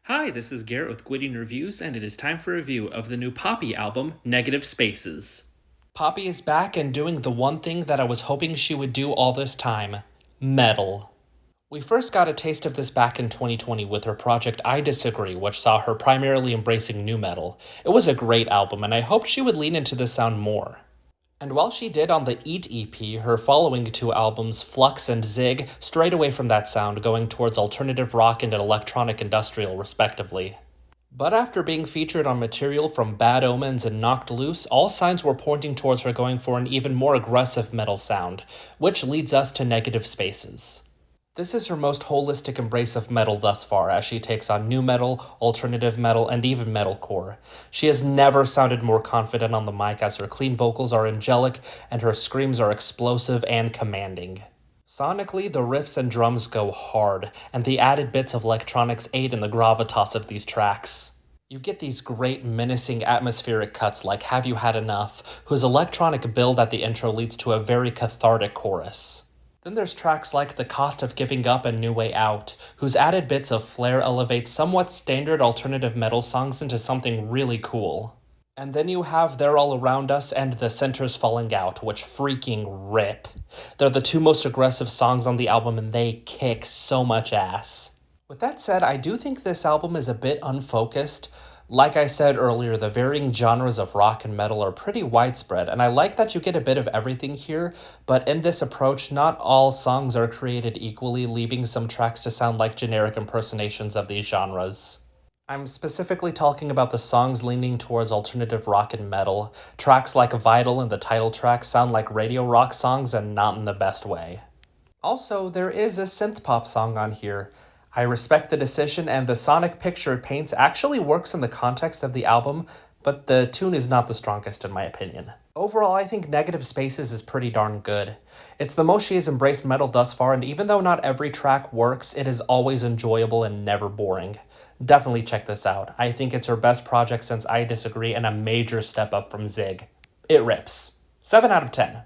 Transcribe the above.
Hi, this is Garrett with Gwitting Reviews, and it is time for a review of the new Poppy album, Negative Spaces. Poppy is back and doing the one thing that I was hoping she would do all this time: metal. We first got a taste of this back in 2020 with her project I Disagree, which saw her primarily embracing nu metal. It was a great album, and I hoped she would lean into this sound more. And while she did on the Eat EP, her following two albums, Flux and Zig, strayed away from that sound, going towards alternative rock and electronic industrial, respectively. But after being featured on material from Bad Omens and Knocked Loose, all signs were pointing towards her going for an even more aggressive metal sound, which leads us to Negative Spaces. This is her most holistic embrace of metal thus far, as she takes on nu metal, alternative metal, and even metalcore. She has never sounded more confident on the mic, as her clean vocals are angelic and her screams are explosive and commanding. Sonically, the riffs and drums go hard, and the added bits of electronics aid in the gravitas of these tracks. You get these great menacing atmospheric cuts like Have You Had Enough, whose electronic build at the intro leads to a very cathartic chorus. Then there's tracks like The Cost of Giving Up and New Way Out, whose added bits of flair elevate somewhat standard alternative metal songs into something really cool. And then you have They're All Around Us and The Center's Falling Out, which freaking rip. They're the two most aggressive songs on the album and they kick so much ass. With that said, I do think this album is a bit unfocused. Like I said earlier, the varying genres of rock and metal are pretty widespread, and I like that you get a bit of everything here, but in this approach, not all songs are created equally, leaving some tracks to sound like generic impersonations of these genres. I'm specifically talking about the songs leaning towards alternative rock and metal. Tracks like Vital and the title track sound like radio rock songs and not in the best way. Also, there is a synth pop song on here. I respect the decision, and the sonic picture it paints actually works in the context of the album, but the tune is not the strongest in my opinion. Overall, I think Negative Spaces is pretty darn good. It's the most she has embraced metal thus far, and even though not every track works, it is always enjoyable and never boring. Definitely check this out. I think it's her best project since I Disagree and a major step up from Zig. It rips. 7 out of 10.